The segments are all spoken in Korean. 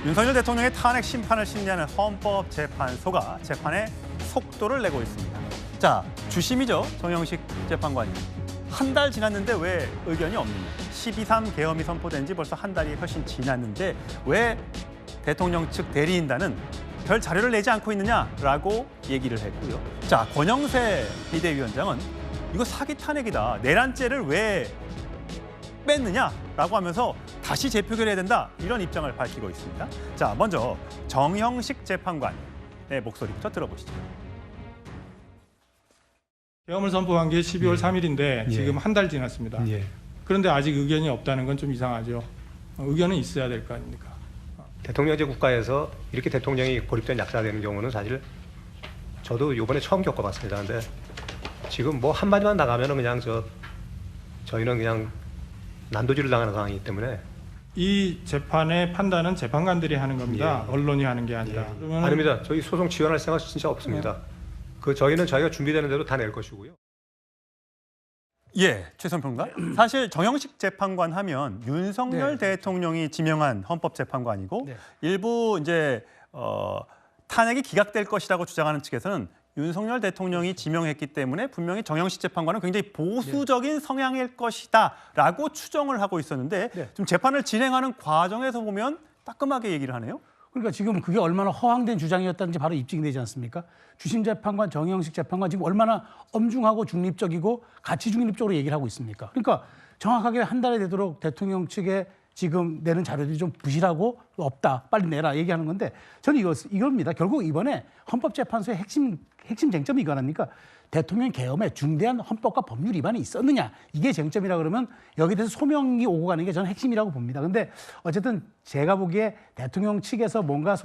윤석열 대통령의 탄핵 심판을 심리하는 헌법재판소가 재판에 속도를 내고 있습니다. 자, 주심이죠. 정영식 재판관이. 한 달 지났는데 왜 의견이 없느냐. 12.3 계엄이 선포된 지 벌써 한 달이 훨씬 지났는데 왜 대통령 측 대리인단은 별 자료를 내지 않고 있느냐라고 얘기를 했고요. 자, 권영세 비대위원장은 이거 사기 탄핵이다. 내란죄를 왜 뺐느냐라고 하면서 다시 재표결해야 된다. 이런 입장을 밝히고 있습니다. 자, 먼저 정형식 재판관의 목소리부터 들어보시죠. 계엄을 선포한 게 12월 3일인데 지금 한 달 지났습니다. 그런데 아직 의견이 없다는 건 좀 이상하죠. 의견은 있어야 될 거 아닙니까? 대통령제 국가에서 이렇게 대통령이 고립된 약자되는 경우는 사실 저도 이번에 처음 겪어봤습니다. 근데 지금 뭐 한마디만 나가면은 그냥 저희는 그냥 난도질을 당하는 상황이기 때문에 이 재판의 판단은 재판관들이 하는 겁니다. 언론이 하는 게 아니라. 그러면은 아닙니다. 저희 소송 지원할 생각 진짜 없습니다. 저희는 저희가 준비되는 대로 다 낼 것이고요. 예, 최선평론가. 사실 정형식 재판관 하면 윤석열 대통령이 지명한 헌법재판관이고 일부 이제 탄핵이 기각될 것이라고 주장하는 측에서는 윤석열 대통령이 지명했기 때문에 분명히 정형식 재판관은 굉장히 보수적인 성향일 것이다라고 추정을 하고 있었는데 좀 재판을 진행하는 과정에서 보면 따끔하게 얘기를 하네요. 그러니까 지금 그게 얼마나 허황된 주장이었다는지 바로 입증이 되지 않습니까? 주심 재판관, 정형식 재판관 지금 얼마나 엄중하고 중립적이고 가치 중립적으로 얘기를 하고 있습니까? 그러니까 정확하게 한 달이 되도록 대통령 측에 지금 내는 자료들이 좀 부실하고 없다, 빨리 내라 얘기하는 건데 저는 이겁니다. 결국 이번에 헌법재판소의 핵심 쟁점이 이거 아닙니까? 대통령 계엄에 중대한 헌법과 법률 위반이 있었느냐 이게 쟁점이라 그러면 여기에 대해서 소명이 오고 가는 게 저는 핵심이라고 봅니다. 근데 어쨌든 제가 보기에 대통령 측에서 뭔가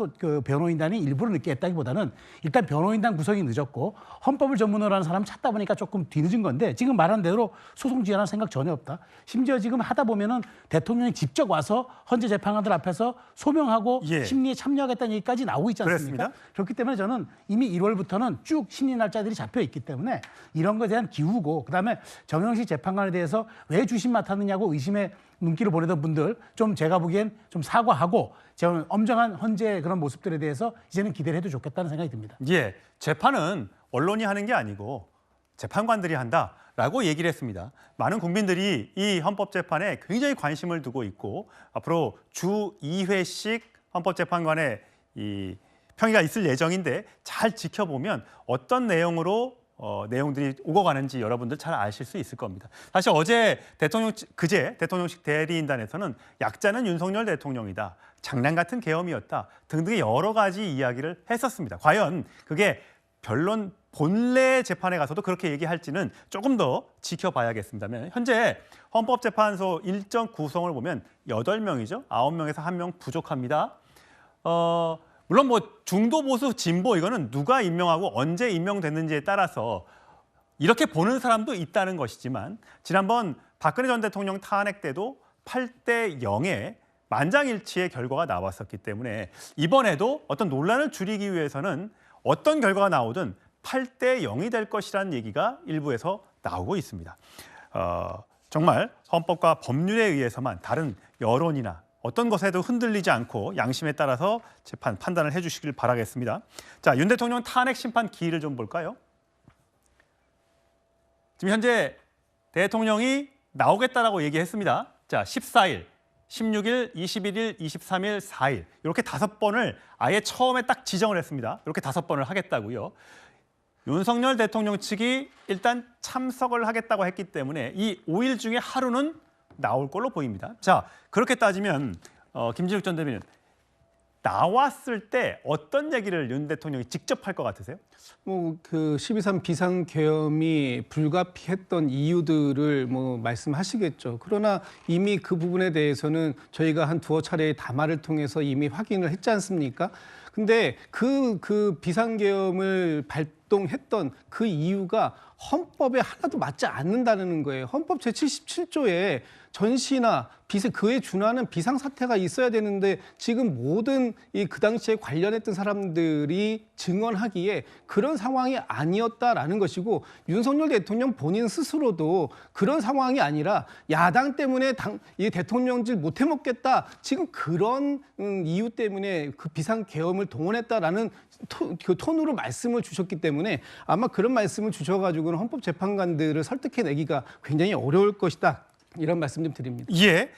변호인단이 일부러 늦게 했다기보다는 일단 변호인단 구성이 늦었고 헌법을 전문으로 하는 사람 찾다 보니까 조금 뒤늦은 건데 지금 말한 대로 소송 지원할 생각 전혀 없다. 심지어 지금 하다 보면은 대통령이 직접 와서 헌재 재판관들 앞에서 소명하고 심리에 참여하겠다는 얘기까지 나오고 있지 않습니까? 그렇습니다. 그렇기 때문에 저는 이미 1월부터는 쭉 심리 날짜들이 잡혀 있기 때문에 이런 것에 대한 기우고 그다음에 정형식 재판관에 대해서 왜 주심 맡았느냐고 의심의 눈길을 보내던 분들 좀 제가 보기엔 좀 사과하고 저는 엄정한 헌재 그런 모습들에 대해서 이제는 기대를 해도 좋겠다는 생각이 듭니다. 예, 재판은 언론이 하는 게 아니고 재판관들이 한다라고 얘기를 했습니다. 많은 국민들이 이 헌법재판에 굉장히 관심을 두고 있고 앞으로 주 2회씩 헌법재판관의 이 평의가 있을 예정인데 잘 지켜보면 어떤 내용들이 오고 가는지 여러분들 잘 아실 수 있을 겁니다. 사실 그제 대통령식 대리인단에서는 약자는 윤석열 대통령이다. 장난 같은 계엄이었다. 등등의 여러 가지 이야기를 했었습니다. 과연 그게 변론 본래 재판에 가서도 그렇게 얘기할지는 조금 더 지켜봐야겠습니다. 현재 헌법재판소 일정 구성을 보면 8명이죠. 9명에서 1명 부족합니다. 물론 뭐 중도 보수 진보 이거는 누가 임명하고 언제 임명됐는지에 따라서 이렇게 보는 사람도 있다는 것이지만 지난번 박근혜 전 대통령 탄핵 때도 8대 0의 만장일치의 결과가 나왔었기 때문에 이번에도 어떤 논란을 줄이기 위해서는 어떤 결과가 나오든 8대 0이 될 것이라는 얘기가 일부에서 나오고 있습니다. 정말 헌법과 법률에 의해서만 다른 여론이나 어떤 것에도 흔들리지 않고 양심에 따라서 판단을 해주시길 바라겠습니다. 자, 윤 대통령 탄핵 심판 기일을 좀 볼까요? 지금 현재 대통령이 나오겠다라고 얘기했습니다. 자, 14일, 16일, 21일, 23일, 4일 이렇게 5번을 아예 처음에 딱 지정을 했습니다. 이렇게 5번을 하겠다고요. 윤석열 대통령 측이 일단 참석을 하겠다고 했기 때문에 이 5일 중에 하루는 나올 걸로 보입니다. 자, 그렇게 따지면 김진욱 전 대변인 나왔을 때 어떤 얘기를 윤 대통령이 직접 할 것 같으세요? 그 12.3 비상계엄이 불가피했던 이유들을 말씀하시겠죠. 그러나 이미 그 부분에 대해서는 저희가 한 두어 차례의 담화를 통해서 이미 확인을 했지 않습니까? 근데 그 비상계엄을 발동했던 그 이유가 헌법에 하나도 맞지 않는다는 거예요. 헌법 제77조에 전시나 그에 준하는 비상사태가 있어야 되는데 지금 모든 그 당시에 관련했던 사람들이 증언하기에 그런 상황이 아니었다라는 것이고 윤석열 대통령 본인 스스로도 그런 상황이 아니라 야당 때문에 이 대통령질 못 해먹겠다. 지금 그런 이유 때문에 그 비상계엄을 동원했다라는 그 톤으로 말씀을 주셨기 때문에 아마 그런 말씀을 주셔가지고는 헌법재판관들을 설득해내기가 굉장히 어려울 것이다. 이런 말씀 좀 드립니다. 예.